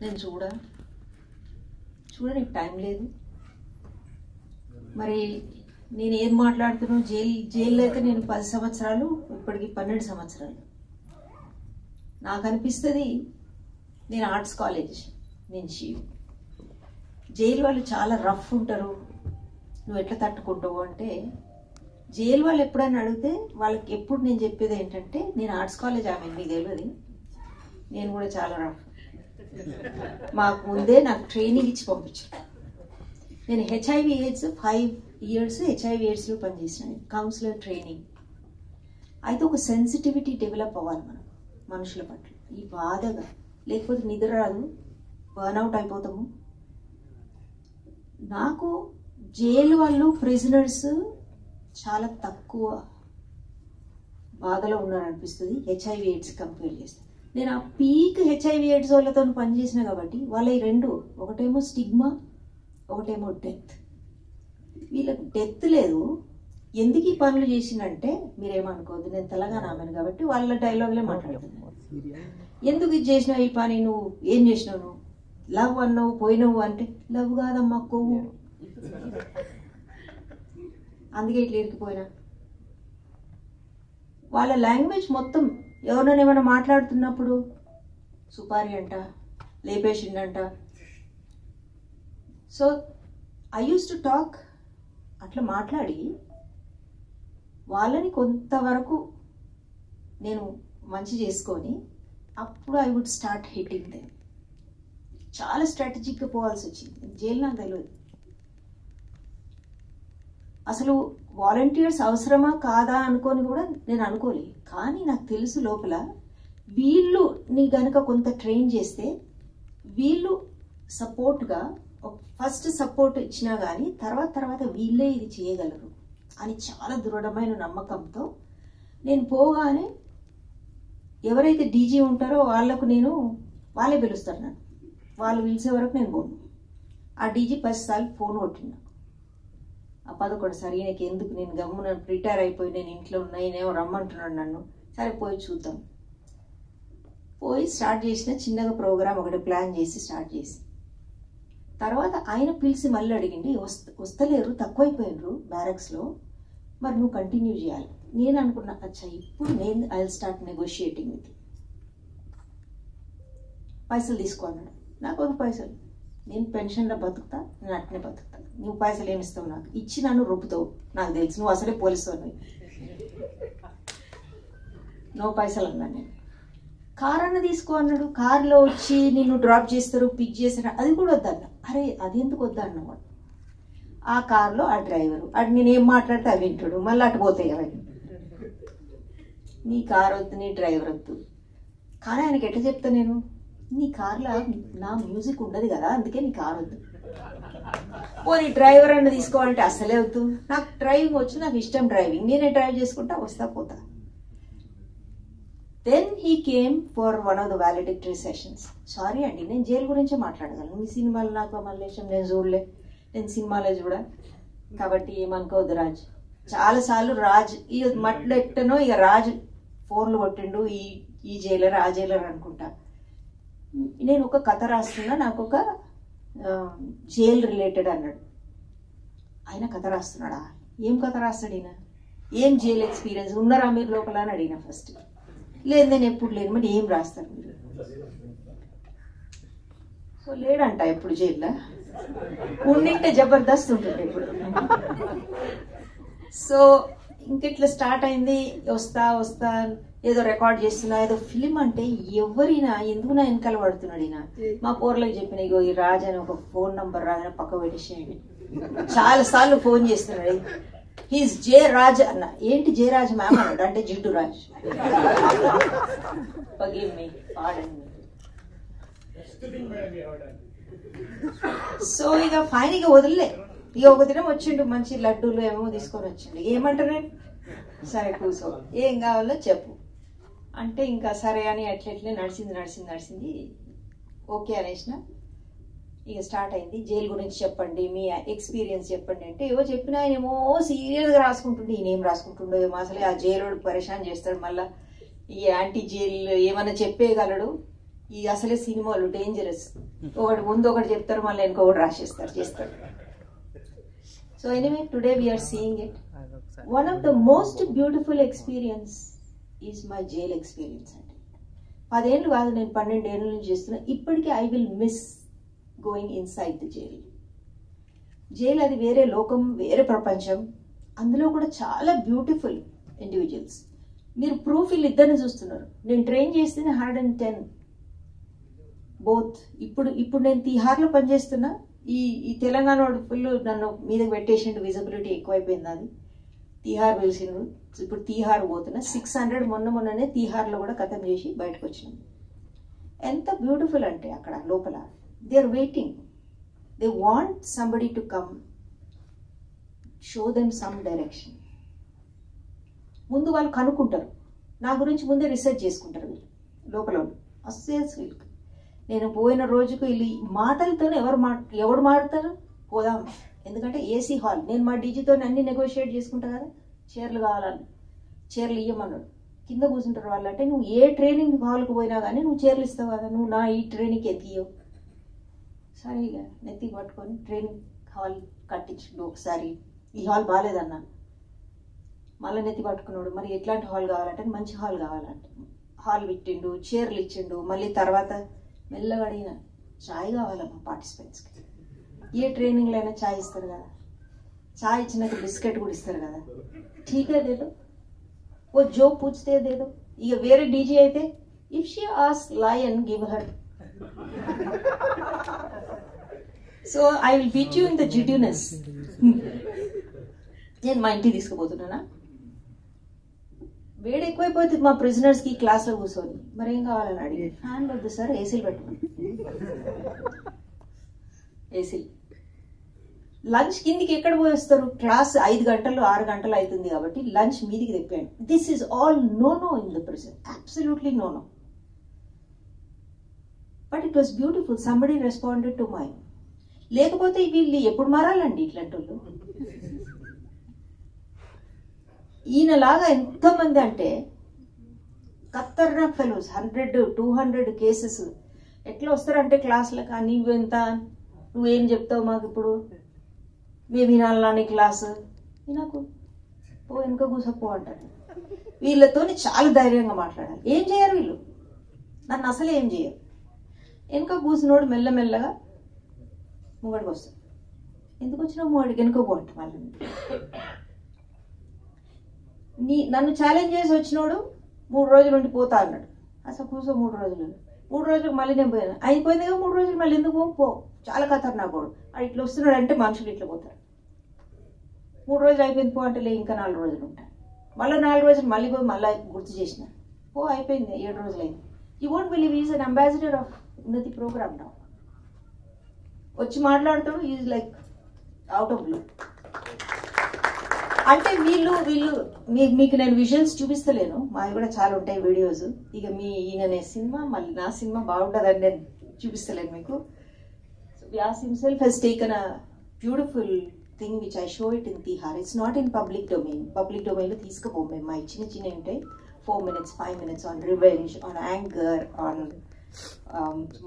నేను చూడడానికి టైం లేదు. మరి నేను ఏం మాట్లాడుతున్నాను? జైల్లో అయితే నేను 10 సంవత్సరాలు, ఇప్పటికి 12 సంవత్సరాలు. నాకు అనిపిస్తుంది నేను ఆర్ట్స్ కాలేజ్ నుంచి. జైలు వాళ్ళు చాలా రఫ్ ఉంటారు, నువ్వు ఎట్లా తట్టుకుంటావు అంటే, జైలు వాళ్ళు ఎప్పుడైనా అడిగితే వాళ్ళకి ఎప్పుడు నేను చెప్పేది ఏంటంటే, నేను ఆర్ట్స్ కాలేజ్ ఆమె మీకు తెలియదు, నేను కూడా చాలా రఫ్. మాకు ముందే నాకు ట్రైనింగ్ ఇచ్చి పంపించారు. నేను HIV AIDS 5 years HIV AIDSలో పనిచేసినాను, కౌన్సిలర్ ట్రైనింగ్. అయితే ఒక సెన్సిటివిటీ డెవలప్ అవ్వాలి మనం మనుషుల పట్ల, ఈ బాధగా, లేకపోతే నిద్ర రాదు, బర్న్అవుట్ అయిపోతాము. నాకు జైలు వాళ్ళు ప్రిజనర్స్ చాలా తక్కువ బాధలో ఉన్నారనిపిస్తుంది HIV AIDS కంపేర్ చేస్తే. నేను ఆ పీక్ HIV AIDS వాళ్ళతో పనిచేసిన కాబట్టి వాళ్ళ ఈ రెండు, ఒకటేమో స్టిగ్మా, ఒకటేమో డెత్. వీళ్ళకి డెత్ లేదు. ఎందుకు ఈ పనులు చేసినంటే మీరేమనుకోవద్దు, నేను తెలంగాణ ఆమెను కాబట్టి వాళ్ళ డైలాగ్లే మాట్లాడుతున్నాను. ఎందుకు ఇది చేసినావు ఈ పని, నువ్వు ఏం చేసినావు, నువ్వు లవ్ అన్నావు పోయినావు అంటే, లవ్ కాదమ్మా కొవ్వు, అందుకే ఇట్లా ఇరికిపోయినా. వాళ్ళ లాంగ్వేజ్ మొత్తం ఎవరైనా ఏమైనా మాట్లాడుతున్నప్పుడు సుపారి అంట, లేపేసిండంట. So I used to talk, అట్లా మాట్లాడి వాళ్ళని కొంతవరకు నేను మంచి చేసుకొని అప్పుడు I would start hitting them. చాలా స్ట్రాటజిక్గా పోవాల్సి వచ్చింది. జైలు నాకు తెలియదు అసలు వాలంటీర్స్ అవసరమా కాదా అనుకొని కూడా నేను అనుకోలేదు. కానీ నాకు తెలుసు లోపల వీళ్ళు నీ గనుక కొంత ట్రైన్ చేస్తే వీళ్ళు సపోర్ట్గా ఫస్ట్ సపోర్ట్ ఇచ్చినా కానీ తర్వాత వీళ్ళే ఇది చేయగలరు అని చాలా దృఢమైన నమ్మకంతో నేను పోగానే ఎవరైతే డీజీ ఉంటారో వాళ్ళే పిలుస్తారు నన్ను. వాళ్ళు పిలిచే వరకు నేను పోను. ఆ డీజీ 10 సార్లు ఫోన్ కొట్టిన, ఆ 11 సారి ఈయనకి ఎందుకు, నేను గమ్మున రిటైర్ అయిపోయి నేను ఇంట్లో ఉన్నా, ఈయనేమో రమ్మంటున్నాడు నన్ను, సరే పోయి చూద్దాం. పోయి స్టార్ట్ చేసిన చిన్నగా ప్రోగ్రామ్ ఒకటి ప్లాన్ చేసి స్టార్ట్ చేసి, తర్వాత ఆయన పిలిచి మళ్ళీ అడిగింది, వస్తలేరు, తక్కువైపోయినరు బ్యారక్స్లో, మరి నువ్వు కంటిన్యూ చేయాలి. నేను అనుకున్నా, అచ్చా ఇప్పుడు నేను I will start negotiating with. పైసలు తీసుకో అన్నాడు. నాకు ఒక పైసలు, నేను పెన్షన్లో బతుకుతా, నేను అట్నే బతుకుతా, నువ్వు పైసలు ఏమి ఇస్తావు, నాకు ఇచ్చి నన్ను రొప్పుతావు, నాకు తెలుసు, నువ్వు అసలే పోలీసు అన్నావు, నో పైసలు అన్నా. నేను కార్ అన్న తీసుకో అన్నాడు. కార్లో వచ్చి నిన్ను డ్రాప్ చేస్తారు, పిక్ చేస్తారు, అది కూడా వద్దన్నా. అరే అది ఎందుకు వద్దా అన్నవాడు. ఆ కార్లో ఆ డ్రైవరు అటు నేనేం మాట్లాడితే అవి వింటాడు, మళ్ళీ అటు పోతాయి అవన్నీ. నీ కార్ వద్దు, నీ డ్రైవర్ వద్దు. కానీ ఆయనకి ఎట్లా చెప్తా నేను, నీ కార్లో నా మ్యూజిక్ ఉండదు కదా, అందుకే నీ కార్ వద్దు. పోనీ డ్రైవర్ అన్న తీసుకోవాలంటే అస్సలే వద్దు, నాకు డ్రైవింగ్ వచ్చు, నాకు ఇష్టం డ్రైవింగ్, నేనే డ్రైవ్ చేసుకుంటా వస్తా పోతా. Then he came for one of the valedictory sessions. Sorry అండి, నేను జైలు గురించే మాట్లాడగలను, మీ సినిమాలు నాకు మల్లేశం నేను చూడలే, నేను సినిమాలో చూడ, కాబట్టి ఏమనుకోవద్దు రాజ్. చాలాసార్లు రాజ్ ఈ మట్లు ఎట్టనో ఇక రాజ్ ఫోన్లు కొట్టిండు, ఈ జైలర్ ఆ జైలర్ అనుకుంటా. నేను ఒక కథ రాస్తున్నా, నాకు ఒక జైల్ రిలేటెడ్ అన్నాడు. ఆయన కథ రాస్తున్నాడా, ఏం కథ రాస్తాడు ఈయన, ఏం జైల్ ఎక్స్పీరియన్స్ ఉన్నారా మీరు లోపల అని అడిగిన. ఫస్ట్ లేదు, నేను ఎప్పుడు లేను, మరి ఏం రాస్తారు మీరు. సో లేడంట ఎప్పుడు జైల్లో, ఉండింటే జబర్దస్త్ ఉంటుంది ఇప్పుడు. సో ఇంకెట్లా స్టార్ట్ అయింది, వస్తా ఏదో రికార్డ్ చేస్తున్నా, ఏదో ఫిలిం అంటే ఎవరైనా ఎందుకు నా వెనకాల పడుతున్నాడు ఈయన. మా పోర్లకు చెప్పిన, ఇగో ఈ రాజ్ అని ఒక ఫోన్ నంబర్ రాదని పక్క పెట్టేసేయండి. చాలా సార్లు ఫోన్ చేస్తున్నాడు, హీస్ జే రాజ్ అన్న. ఏంటి జే రాజ్ మ్యామ్ అన్నాడు, అంటే జిడ్డు రాజ్. సో ఇక ఫైన్ ఇక వదిలే. ఇక ఒక దినం వచ్చిండు, మంచి లడ్డూలు ఏమో తీసుకొని వచ్చిండు. ఏమంటారు, సరే కూర్చో, ఏం కావాలో చెప్పు అంటే, ఇంకా సరే అని అట్లెట్లే నడిచింది. ఓకే అనేసిన. ఇక స్టార్ట్ అయింది, జైలు గురించి చెప్పండి, మీ ఎక్స్పీరియన్స్ చెప్పండి అంటే, ఏవో చెప్పినా ఏమో సీరియస్గా రాసుకుంటుండే. ఈయన ఏం రాసుకుంటుండో ఏమో, అసలే ఆ జైలు పరేషాన్ చేస్తాడు. మళ్ళీ ఈ యాంటీ జైలు ఏమన్నా చెప్పేయగలడు. ఈ అసలే సినిమాలు డేంజరస్, ఒకటి ముందు ఒకటి చెప్తారు, మళ్ళీ ఇంకొకటి రాసేస్తారు, చేస్తారు. So anyway today we're seeing it. One of the most beautiful experience is my jail experience అండి. 10 ఏళ్ళు కాదు, నేను 12 ఏళ్ళ నుంచి చేస్తున్నా. ఇప్పటికీ I will miss going inside the jail. Jail అది వేరే లోకం, వేరే ప్రపంచం. అందులో కూడా చాలా బ్యూటిఫుల్ ఇండివిజువల్స్. మీరు ప్రూఫ్ వీళ్ళిద్దరిని చూస్తున్నారు. నేను ట్రైన్ చేస్తేనే 110 బోత్. ఇప్పుడు నేను తిహార్లో పనిచేస్తున్నా. ఈ తెలంగాణ వాడు ఫుల్ నన్ను మీదకి పెట్టేసిండు, విజిబిలిటీ ఎక్కువైపోయింది. అది తిహార్ పిలిచిండు. ఇప్పుడు తిహార్ పోతున్నా. 600 మొన్ననే తిహార్లో కూడా ఖతం చేసి బయటకు వచ్చినాం. ఎంత బ్యూటిఫుల్ అంటే అక్కడ లోపల they are waiting. They want somebody to come show them some direction. ముందు వాళ్ళు కనుక్కుంటారు, నా గురించి ముందే రీసెర్చ్ చేసుకుంటారు వీళ్ళు లోపల. అస్సేస్ వీళ్ళకి నేను పోయిన రోజుకు వీళ్ళు మాటలతోనే ఎవడు మాడతారు, పోదాం. ఎందుకంటే ఏసీ హాల్. నేను మా డీజీతో అన్ని నెగోషియేట్ చేసుకుంటా కదా. చైర్లు కావాలని, చైర్లు ఇవ్వమన్నాడు. కింద కూర్చుంటారు వాళ్ళు. అంటే నువ్వు ఏ ట్రైనింగ్ హాల్కి పోయినా కానీ నువ్వు చైర్లు ఇస్తావు కదా, నువ్వు నా ఈ ట్రైనింగ్కి ఎంత ఇవ్వవు. సరే ఇక నెత్తి పట్టుకొని ట్రైనింగ్ హాల్ కట్టించుడు. ఒకసారి ఈ హాల్ బాగాలేదన్నా, మళ్ళీ నెత్తి పట్టుకున్నాడు. మరి ఎట్లాంటి హాల్ కావాలంటే మంచి హాల్ కావాలంటే హాల్ పెట్టిండు, చైర్లు ఇచ్చిండు. మళ్ళీ తర్వాత మెల్లగా అడిగిన చాయ్ కావాలమ్మా పార్టిసిపెంట్స్కి. ఏ ట్రైనింగ్లో అయినా చాయ్ ఇస్తారు కదా, చాయ్ ఇచ్చినాక బిస్కెట్ కూడా ఇస్తారు కదా. ఠీకే దేదో, ఓ జో పూछते దేదో. ఇక వేరే డీజీ అయితే if she as lion give her. So I will beat you in the జిడ్యూనెస్. నేను మా ఇంటికి తీసుకుపోతున్నానా, వేడి ఎక్కువైపోతుంది మా ప్రిజనర్స్కి క్లాస్లో కూర్చొని. మరేం కావాలని అడిగి, ఫ్యాన్ వద్దు సార్, ఏసీలు పెట్టుకుని. ఏసీ. లంచ్ కిందికి ఎక్కడ పోయేస్తారు, క్లాస్ 5 గంటలు 6 గంటలు అవుతుంది కాబట్టి లంచ్ మీదికి తెప్పాను. This is all no in the prison, absolutely no. But it was beautiful. Somebody responded to my. లేకపోతే వీళ్ళు ఎప్పుడు మారాలండి ఇట్లాంటి వాళ్ళు. ఈయనలాగా ఎంతోమంది అంటే ఖతర్నాక్ ఫెలోస్, 100-200 కేసెస్. ఎట్లా వస్తారంటే క్లాసులకు, నీవు ఎంత, నువ్వేం చెప్తావు మాకు, ఇప్పుడు మేము వినాలా నీ క్లాసు, నాకు పో వెనుక కూసపో అంటారు. వీళ్ళతో చాలా ధైర్యంగా మాట్లాడాలి. ఏం చేయరు వీళ్ళు, నన్ను అసలు ఏం చేయరు. వెనుక కూసినోడు మెల్లమెల్లగా ముంగడికి వస్తాడు. ఎందుకు వచ్చినావు ముంగడికి, వెనుక పోంట. మళ్ళీ నన్ను ఛాలెంజ్ చేసి వచ్చినోడు 3 రోజులు ఉండి పోతా అన్నాడు. అసలు కూర్చో 3 రోజులు. 3 రోజులకు మళ్ళీ నేను పోయాను. అయిపోయింది కదా 3 రోజులు, మళ్ళీ ఎందుకు పో. చాలా ఖతర్నాక్ వాడు. అది ఇట్లా వస్తున్నాడు అంటే మనుషులు ఇట్లా పోతారు. 3 రోజులు అయిపోయింది పో అంటే, ఇంకా 4 రోజులు ఉంటాయి. మళ్ళీ 4 రోజులు మళ్ళీ పోయి మళ్ళీ గుర్తు చేసిన. పో అయిపోయింది, 7 రోజులు అయింది. You won't believe is an ambassador of Unnati program నా. వచ్చి మాట్లాడుతాడు, is like out of blue. అంటే వీళ్ళు మీకు నేను విజువల్స్ చూపిస్తలేను, మావి కూడా చాలా ఉంటాయి వీడియోస్. ఇక ఈయననే సినిమా, మళ్ళీ నా సినిమా బాగుంటుందని నేను చూపిస్తలేను మీకు. Was himself he's taken a beautiful thing which I show it in Tihar. It's not in public domain. Public డొమైన్లో తీసుకుపోం మేము. మా చిన్న ఉంటాయి, 4 minutes 5 minutes on revenge, on anger, on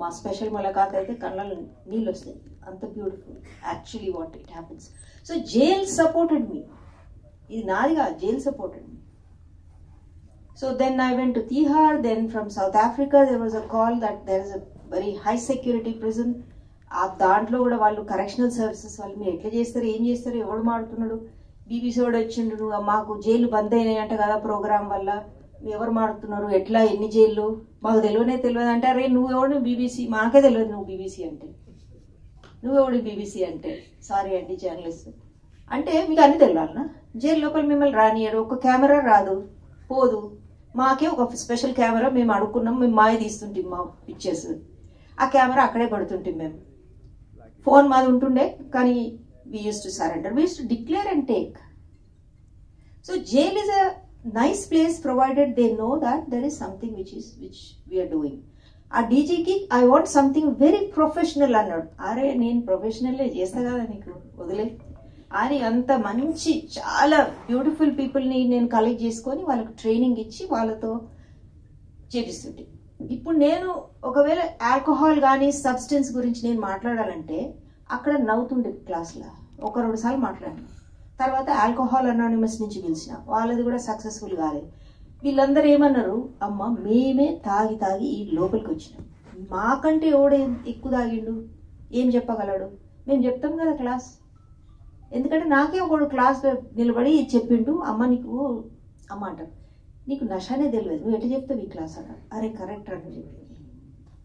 మా స్పెషల్ ములాఖాత్ అయితే కళ్ళలో నీళ్ళు వస్తాయి. అంత beautiful actually what it happens. So jail supported me. ఇది నాది కాదు, jail supported me. So then I went to Tihar. Then from South Africa there was a call that there is a very high security prison. ఆ దాంట్లో కూడా వాళ్ళు correctional services వాళ్ళు, మీరు ఎట్లా చేస్తారు, ఏం చేస్తారు, ఎవడు మాడుతున్నాడు, బీబీసీ వాడు వచ్చిండు, మాకు జైలు బంద్ అయినాయి అంట కదా ప్రోగ్రామ్ వల్ల, ఎవరు మాడుతున్నారు, ఎట్లా, ఎన్ని జైళ్ళు, మాకు తెలియదు అంటే, అరే నువ్వెవడు బీబీసీ, మాకే తెలియదు నువ్వు బీబీసీ అంటే, నువ్వెవడు బీబీసీ అంటే, సారీ అండి జర్నలిస్ట్ అంటే, మీకు అన్ని తెలియాలన్నా. జైలు లోపల మిమ్మల్ని రానియరు, ఒక కెమెరా రాదు పోదు, మాకే ఒక స్పెషల్ కెమెరా మేము అడుక్కున్నాం, మేము మాయ తీస్తుంటాం మా పిక్చర్స్, ఆ కెమెరా అక్కడే పడుతుంటాం మేము. ఫోన్ మాది ఉంటుండే కానీ we use to surrender, we use to declare and take. So jail is a nice place provided they know that there is something which we are doing. ఆ డీజీకి I want something very professional అన్నాడు. అరే నేను ప్రొఫెషనల్లే చేస్తా కదా నీకు వదిలే అని, అంత మంచి చాలా బ్యూటిఫుల్ పీపుల్ని నేను కలెక్ట్ చేసుకొని వాళ్ళకు ట్రైనింగ్ ఇచ్చి వాళ్ళతో చేపిస్తుంటే ఇప్పుడు నేను ఒకవేళ ఆల్కహాల్ కానీ సబ్స్టెన్స్ గురించి నేను మాట్లాడాలంటే అక్కడ నవ్వుతుండే క్లాస్లో 1-2 సార్లు మాట్లాడాను. తర్వాత ఆల్కహాల్ అనానిమస్ నుంచి పిలిచిన, వాళ్ళది కూడా సక్సెస్ఫుల్ కాలేదు. వీళ్ళందరూ ఏమన్నారు, అమ్మ మేమే తాగి తాగి ఈ లోపలికి వచ్చినాం, మాకంటే ఎవడు ఎక్కువ తాగిండు, ఏం చెప్పగలడు, మేము చెప్తాం కదా క్లాస్. ఎందుకంటే నాకే ఒకడు క్లాస్ నిలబడి చెప్పిండు, అమ్మ నీకు అమ్మ అంటారు నీకు నషానే తెలియదు, నువ్వు ఎట్లా చెప్తావు ఈ క్లాస్ అన్నాడు. అరే కరెక్ట్ అని చెప్పింది,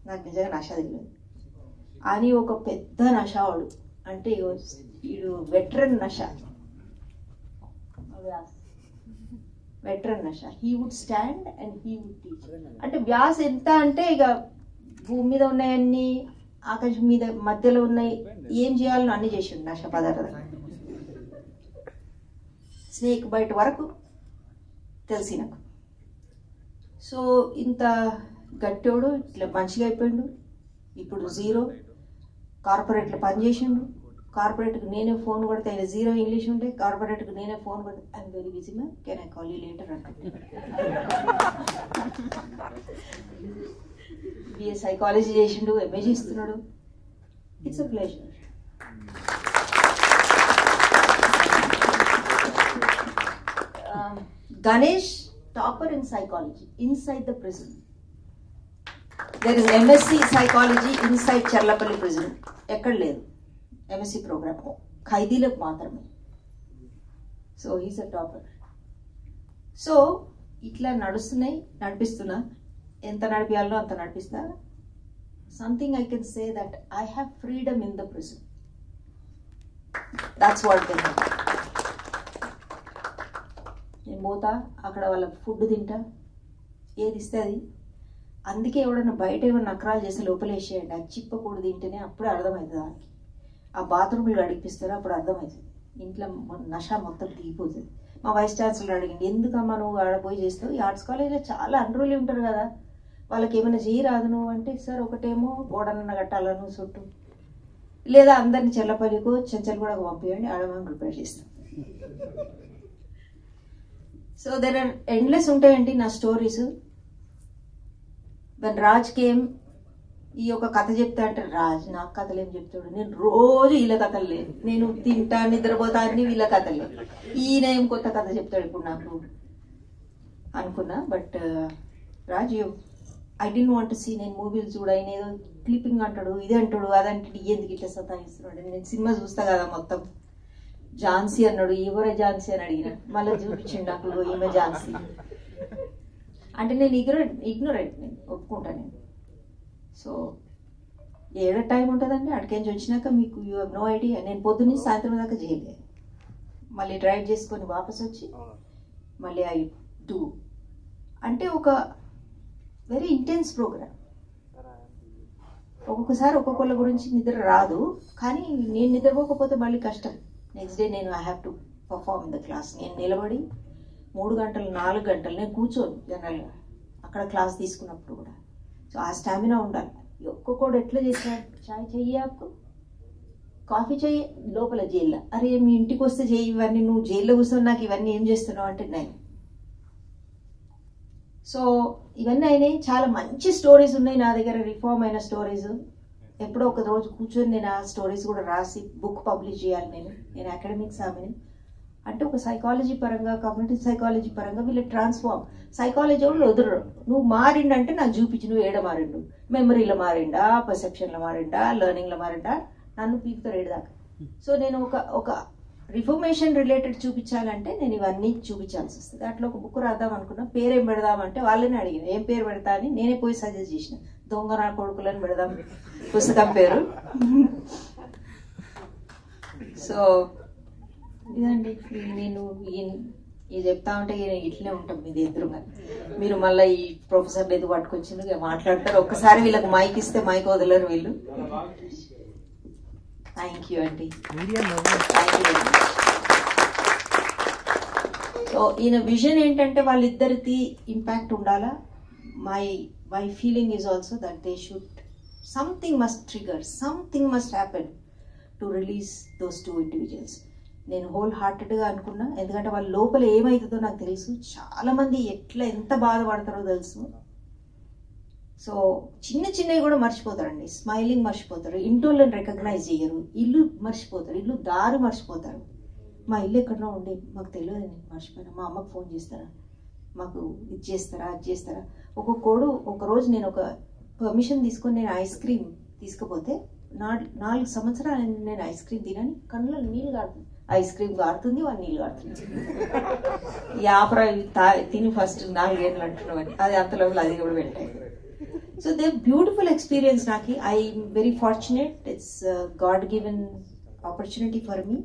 నాకు నిజంగా నష తెలియదు అని. ఒక పెద్ద నషావాడు అంటే వీడు వెటరన్ నష, వెటరన్ నష. He would stand and he would teach. అంటే వ్యాస్ ఎంత అంటే ఇక భూమి మీద ఉన్నాయన్నీ ఆకాశం మీద మధ్యలో ఉన్నాయి, ఏం చేయాలని అన్ని చేసిండు నష పదార్థాలు. స్నేక్ బయట వరకు తెలిసి నాకు. సో ఇంత గట్టోడు ఇట్లా మంచిగా అయిపోయిండు. ఇప్పుడు 0 కార్పొరేట్లో పనిచేసిండు. కార్పొరేట్కి నేనే ఫోన్ కొడితే ఆయన 0 ఇంగ్లీష్ ఉంటే కార్పొరేట్కి నేనే ఫోన్ కొడితే I'm very busy ma'am, can I call you later అంటే. బిఏ సైకాలజీ చేసిండు, ఎంఏ చేస్తున్నాడు. It's a pleasure. Ganesh, topper in psychology, inside the prison. There is MSc psychology inside Charlapalli prison. ఎక్కడ లేదు MSc program, ఖైదీలకు మాత్రమే. So he's a topper. So ఇట్లా నడిపిస్తున్నా, ఎంత నడిపించాలో అంత నడిపిస్తా. Something I can say that I have freedom in the prison. That's what they have. నేను పోతా అక్కడ వాళ్ళకి ఫుడ్ తింటా, ఏది ఇస్తే అది. అందుకే ఎవడన్నా బయట ఏమన్నా నకరాలు చేస్తే లోపలేసేయండి, అది చిప్పకూడదు తింటేనే అప్పుడే అర్థమవుతుంది దానికి. ఆ బాత్రూమ్లు అడిగిపిస్తారో అప్పుడు అర్థమవుతుంది, ఇంట్లో నష మొత్తం దిగిపోతుంది. మా వైస్ ఛాన్సలర్ అడిగింది, ఎందుకమ్మా నువ్వు ఆడపోయి చేస్తావు, ఈ ఆర్ట్స్ కాలేజ్లో చాలా అన్రోలీ ఉంటారు కదా, వాళ్ళకి ఏమైనా చేయరాదు నువ్వు అంటే, సార్ ఒకటేమో గోడనన్న కట్టాలను చుట్టూ, లేదా అందరిని చెల్లపల్లికో చెంచల్ కూడా పంపించండి, ఆడ మేము ప్రిపేర్ చేస్తాం. సో దెర్ ఆర్ ఎండ్లెస్ ఉంటాయండి నా స్టోరీస్. వెన్ రాజ్ కేమ్, ఈ ఒక కథ చెప్తా అంటే, రాజ్ నాకు కథలు ఏం చెప్తాడు, నేను రోజు వీళ్ళ కథలు లేదు, నేను తింటా నిద్రపోతా అన్ని వీళ్ళ కథలు లేదు, ఈయన ఏం కొత్త కథ చెప్తాడు ఇప్పుడు నాకు అనుకున్నా. But Raj I don't want to see, నేను మూవీలు చూడ, ఆయన ఏదో క్లిప్పింగ్ అంటాడు, ఇది అంటాడు, అదంటాడు, ఎందుకు ఇట్లా సతాయిస్తున్నాడు, నేను సినిమా చూస్తా కదా మొత్తం. ఝాన్సీ అన్నాడు, ఎవరే ఝాన్సీ అని అడిగిన, మళ్ళీ చూపించిండు నాకు ఈమె ఝాన్సీ అంటే. నేను ఇగ్నోరెంట్, నేను ఒప్పుకుంటాను నేను. సో ఏడ టైం ఉంటుందండి అక్కడికి వచ్చినాక, మీకు యూ హ్యావ్ నో ఐడియా. నేను పొద్దున్నీ సాయంత్రం దాకా చేయలే, మళ్ళీ డ్రైవ్ చేసుకొని వాపస్ వచ్చి మళ్ళీ ఐ డూ. అంటే ఒక వెరీ ఇంటెన్స్ ప్రోగ్రామ్. ఒక్కొక్కసారి ఒక్కొక్కళ్ళ గురించి నిద్ర రాదు, కానీ నేను నిద్రపోకపోతే మళ్ళీ కష్టం. నెక్స్ట్ డే నేను I have to perform the class. నేను నిలబడి 3 గంటలు 4 గంటలు నేను కూర్చోను జనరల్గా అక్కడ క్లాస్ తీసుకున్నప్పుడు కూడా. సో ఆ స్టామినా ఉండాలి. ఒక్కొక్కడు ఎట్లా చేశాడు, చాయ్ చెయ్యి ఆకు, కాఫీ చెయ్యి, లోపల జైల్లో, అరే మీ ఇంటికి వస్తే చెయ్యి, ఇవన్నీ నువ్వు జైల్లో కూర్చొని నాకు ఇవన్నీ ఏం చేస్తున్నావు అంటే నేను. సో ఇవన్నీ అయినాయి. చాలా మంచి స్టోరీస్ ఉన్నాయి నా దగ్గర, రిఫార్మ్ అయిన స్టోరీస్. ఎప్పుడో ఒక రోజు కూర్చొని నేను ఆ స్టోరీస్ కూడా రాసి బుక్ పబ్లిష్ చేయాలి. నేను అకాడమిక్స్ ఆమెని అంటే ఒక సైకాలజీ పరంగా, కమ్యూనిటీ సైకాలజీ పరంగా వీళ్ళు ట్రాన్స్ఫార్మ్. సైకాలజీ వాళ్ళు వదలరు, నువ్వు మారిండంటే నాకు చూపించి, నువ్వు ఏడ మారిండు, మెమరీలో మారిండా, పర్సెప్షన్లో మారిండా, లెర్నింగ్లో మారిండా, నన్ను పీకుతారు ఏడదాకా. సో నేను ఒక రిఫర్మేషన్ రిలేటెడ్ చూపించాలంటే నేను ఇవన్నీ చూపించాల్సి వస్తుంది. అట్లా ఒక బుక్ రాద్దాం అనుకున్నా, పేరేం పెడదామంటే వాళ్ళని అడిగిన ఏం పేరు పెడతా అని, నేనే పోయి సజెస్ట్ చేసిన, దొంగ నా కొడుకులని పెడదాం పుస్తకం పేరు. సో ఇదండి, నేను ఇది చెప్తా ఉంటే ఇట్లనే ఉంటాం మీది ఎదురుగా. మీరు మళ్ళీ ఈ ప్రొఫెసర్ ఎదుగు పట్టుకొచ్చింది మాట్లాడతారు. ఒక్కసారి వీళ్ళకి మైక్ ఇస్తే మైక్ వదలరు వీళ్ళు. థ్యాంక్ యూ అండి. సో ఈయన విజన్ ఏంటంటే వాళ్ళిద్దరికి ఇంపాక్ట్ ఉండాలా. My feeling is also that they should, something must trigger, something must happen to release those 2 individuals. నేను హోల్ హార్టెడ్గా అనుకున్నా, ఎందుకంటే వాళ్ళ లోపల ఏమవుతుందో నాకు తెలుసు. చాలామంది ఎంత బాధపడతారో తెలుసు. సో చిన్నవి కూడా మర్చిపోతారండి. స్మైలింగ్ మర్చిపోతారు, ఇంటోళ్ళని రికగ్నైజ్ చేయరు, ఇల్లు మర్చిపోతారు, ఇల్లు దారి మర్చిపోతారు. మా ఇల్లు ఎక్కడో ఉండి మాకు తెలియదు, నేను మర్చిపోయినా, మా అమ్మకు ఫోన్ చేస్తారా, మాకు ఇది చేస్తారా, అది చేస్తారా. ఒకరోజు నేను ఒక పర్మిషన్ తీసుకొని నేను ఐస్ క్రీమ్ తీసుకుపోతే 4 సంవత్సరాలు నేను ఐస్ క్రీమ్ తినని, కళ్ళలో నీళ్ళు కారుతుంది, ఐస్ క్రీమ్ కారుతుంది, వాళ్ళు నీళ్ళు కారుతుంది. యాపరా తిని ఫస్ట్ 4 ఏళ్ళు అంటున్నావు అని, అది అంత లోపల అది కూడా వెళ్ళాయి. So they beautiful experience. నాకు I'm very fortunate. It's God given opportunity for me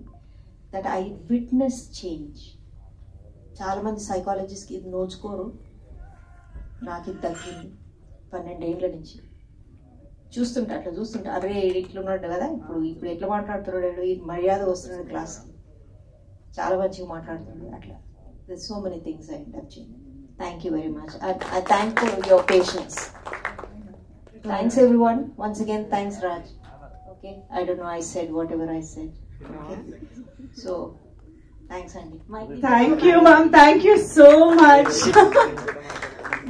that I witness change. చాలామంది సైకాలజిస్ట్కి ఇది నోచుకోరు, నాకు ఇది తగ్గింది 12 ఏళ్ళ నుంచి. అట్లా చూస్తుంటా అరే ఇట్లున్నాడు కదా, ఇప్పుడు ఎట్లా మాట్లాడుతున్నాడు, ఈ మర్యాద వస్తున్నాడు క్లాస్, చాలా మంచిగా మాట్లాడుతున్నాడు. అట్లా so many things I end up change. Thank you very much. I thank for your patience. Thanks everyone. Once again, thanks Raj. Okay, I don't know, I said whatever I said. Okay, so thanks Andy. Thank you ma'am, thank you so much.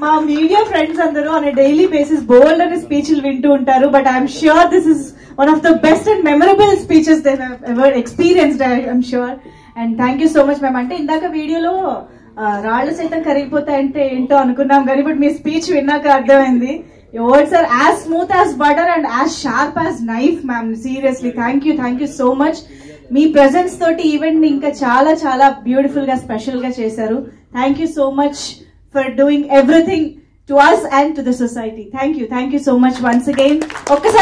మా media friends అందరూ on a daily basis బోల్డ్ అనే స్పీచ్లు వింటూ ఉంటారు, but I'm sure this is one of the best and memorable speeches they have ever experienced, I'm sure. And thank you so much ma'am. అంటే ఇందాక వీడియోలో రాళ్ళు సైతం కరిగిపోతాయంటే ఏంటో అనుకున్నాం కానీ బట్ మీ స్పీచ్ విన్నాక అర్థమైంది. Your words are as smooth as butter and as sharp as knife, ma'am. Seriously, thank you so much. Me presence తోటి ఈవెంట్ ఇంకా చాలా చాలా బ్యూటిఫుల్ గా స్పెషల్ గా చేశారు. Thank you so much for doing everything to us and to the society. Thank you so much once again. ఒక్కసారి